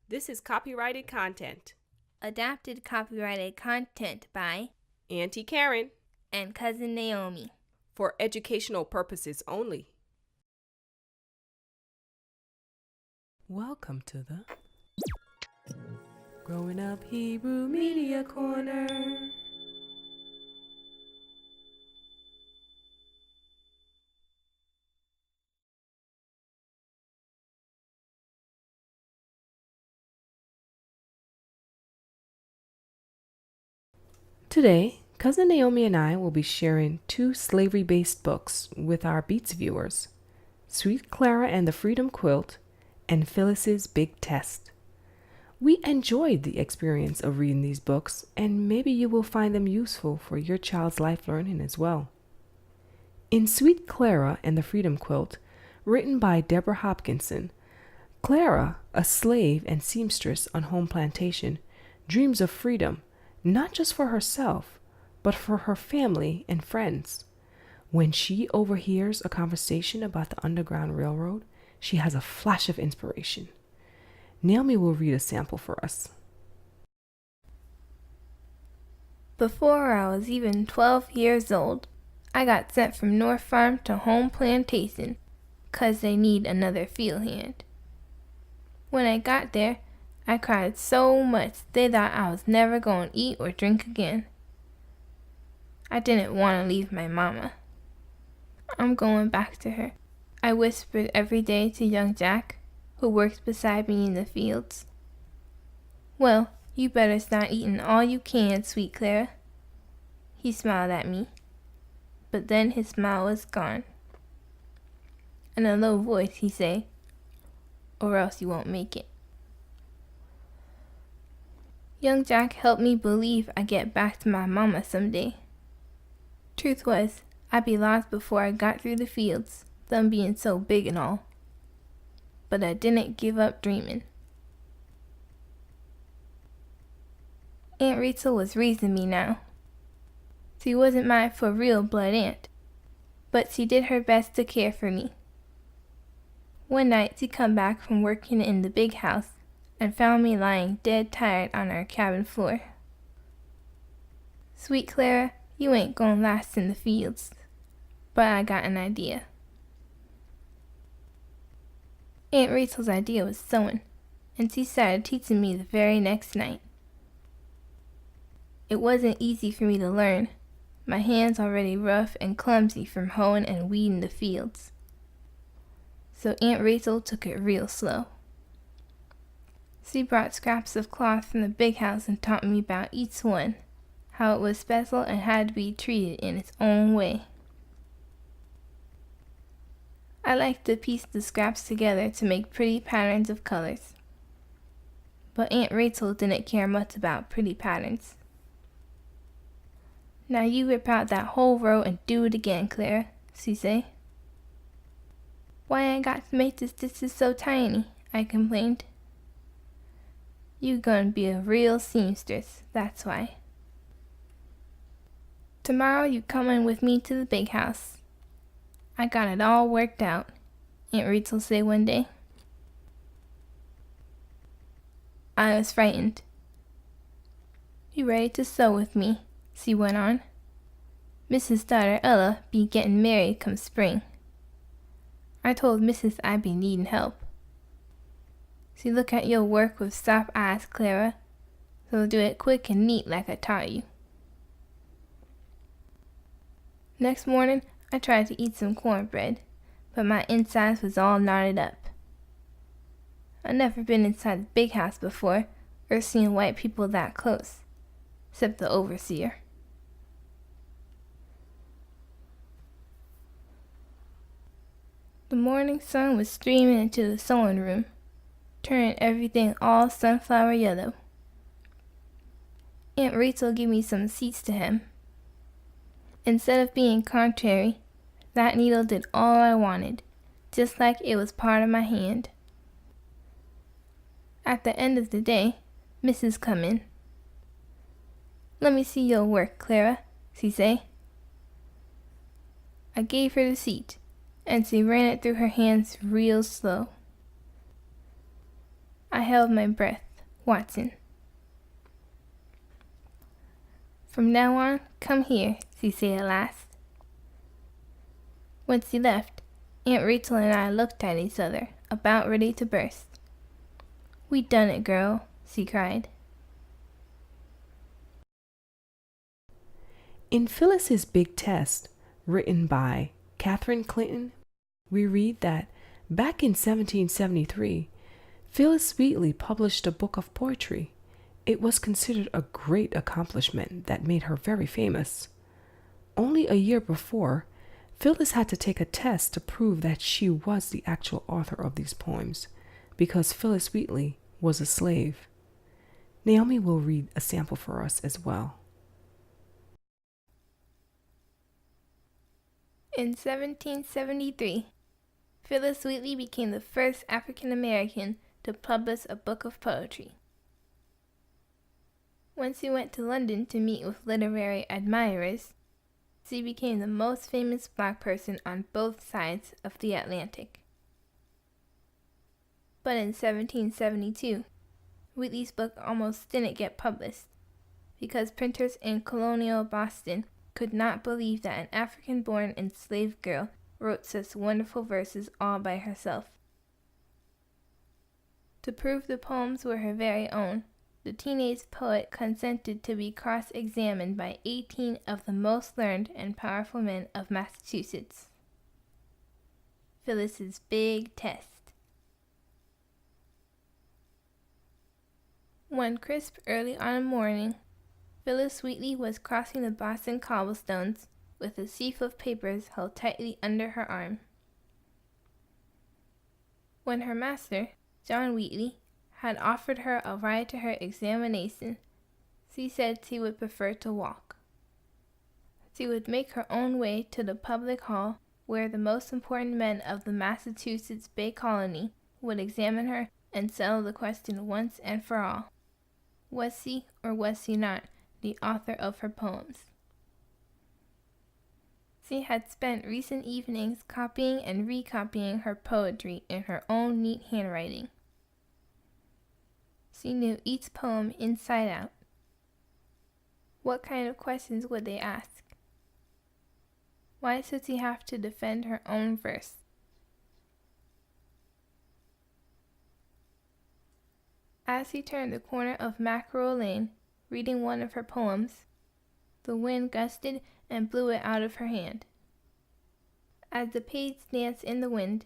This is copyrighted content. Adapted copyrighted content by Auntie Karen, and Cousin Naomi. for educational purposes only. Welcome to the Growing Up Hebrew Media Corner. Today, Cousin Naomi and I will be sharing two slavery-based books with our Beets viewers, Sweet Clara and the Freedom Quilt, and Phyllis's Big Test. We enjoyed the experience of reading these books, and maybe you will find them useful for your child's life learning as well. In Sweet Clara and the Freedom Quilt, written by Deborah Hopkinson, Clara, a slave and seamstress on home plantation, dreams of freedom, not just for herself, but for her family and friends. When she overhears a conversation about the Underground Railroad, she has a flash of inspiration. Naomi will read a sample for us. Before I was even 12 years old, I got sent from North Farm to Home Plantation 'cause they need another field hand. When I got there, I cried so much they thought I was never going to eat or drink again. I didn't want to leave my mama. I'm going back to her, I whispered every day to young Jack, who worked beside me in the fields. Well, you better start eating all you can, Sweet Clara. He smiled at me, but then his smile was gone. In a low voice he said, "Or else you won't make it." Young Jack helped me believe I'd get back to my mama someday. Truth was, I'd be lost before I got through the fields, them being so big and all. But I didn't give up dreaming. Aunt Rachel was raising me now. She wasn't my for real blood aunt, but she did her best to care for me. One night she come back from working in the big house and found me lying dead tired on our cabin floor. "Sweet Clara, you ain't gonna last in the fields, but I got an idea." Aunt Rachel's idea was sewing, and she started teaching me the very next night. It wasn't easy for me to learn, my hands already rough and clumsy from hoeing and weeding the fields. So Aunt Rachel took it real slow. She brought scraps of cloth from the big house and taught me about each one, how it was special and had to be treated in its own way. I liked to piece the scraps together to make pretty patterns of colors. But Aunt Rachel didn't care much about pretty patterns. "Now you rip out that whole row and do it again, Clara," she said. "Why I got to make the stitches so tiny?" I complained. "You gonna be a real seamstress, that's why. Tomorrow you comin' with me to the big house. I got it all worked out," Aunt Rachel said one day. I was frightened. "You ready to sew with me?" she went on. "Mrs. daughter Ella be getting married come spring. I told Mrs. I be needin' help. She look at your work with soft eyes, Clara, so do it quick and neat like I taught you." Next morning, I tried to eat some cornbread, but my insides was all knotted up. I'd never been inside the big house before, or seen white people that close, except the overseer. The morning sun was streaming into the sewing room, turning everything all sunflower yellow. Aunt Rachel gave me some seats to hem. Instead of being contrary, that needle did all I wanted, just like it was part of my hand. At the end of the day, Mrs. come in. "Let me see your work, Clara," she say. I gave her the seat, and she ran it through her hands real slow. I held my breath. Watson. From now on, come here, she said at last. When she left, Aunt Rachel and I looked at each other, about ready to burst. We done it, girl, she cried. In Phillis's Big Test, written by Catherine Clinton, we read that back in 1773, Phillis Wheatley published a book of poetry. It was considered a great accomplishment that made her very famous. Only a year before, Phillis had to take a test to prove that she was the actual author of these poems, because Phillis Wheatley was a slave. Naomi will read a sample for us as well. In 1773, Phillis Wheatley became the first African American to publish a book of poetry. When she went to London to meet with literary admirers, she became the most famous black person on both sides of the Atlantic. But in 1772, Wheatley's book almost didn't get published because printers in colonial Boston could not believe that an African-born enslaved girl wrote such wonderful verses all by herself. To prove the poems were her very own, the teenage poet consented to be cross-examined by 18 of the most learned and powerful men of Massachusetts. Phillis's Big Test. One crisp early autumn morning, Phillis Wheatley was crossing the Boston cobblestones with a sheaf of papers held tightly under her arm. When her master, John Wheatley, had offered her a ride to her examination, she said she would prefer to walk. She would make her own way to the public hall where the most important men of the Massachusetts Bay Colony would examine her and settle the question once and for all. Was she or was she not the author of her poems? She had spent recent evenings copying and recopying her poetry in her own neat handwriting. She knew each poem inside out. What kind of questions would they ask? Why should she have to defend her own verse? As she turned the corner of Mackerel Lane, reading one of her poems, the wind gusted and blew it out of her hand. As the page danced in the wind,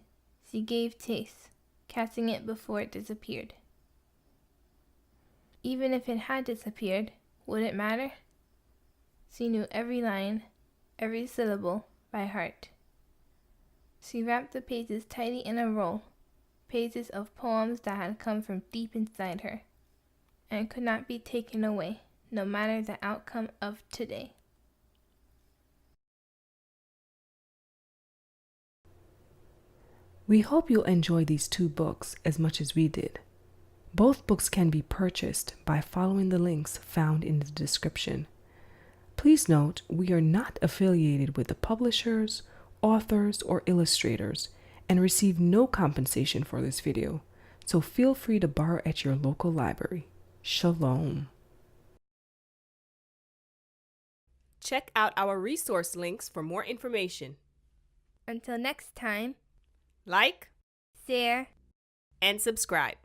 she gave chase, catching it before it disappeared. Even if it had disappeared, would it matter? She knew every line, every syllable, by heart. She wrapped the pages tightly in a roll, pages of poems that had come from deep inside her, and could not be taken away, no matter the outcome of today. We hope you'll enjoy these two books as much as we did. Both books can be purchased by following the links found in the description. Please note, we are not affiliated with the publishers, authors, or illustrators, and receive no compensation for this video, so feel free to borrow at your local library. Shalom. Check out our resource links for more information. Until next time, Like share, and subscribe.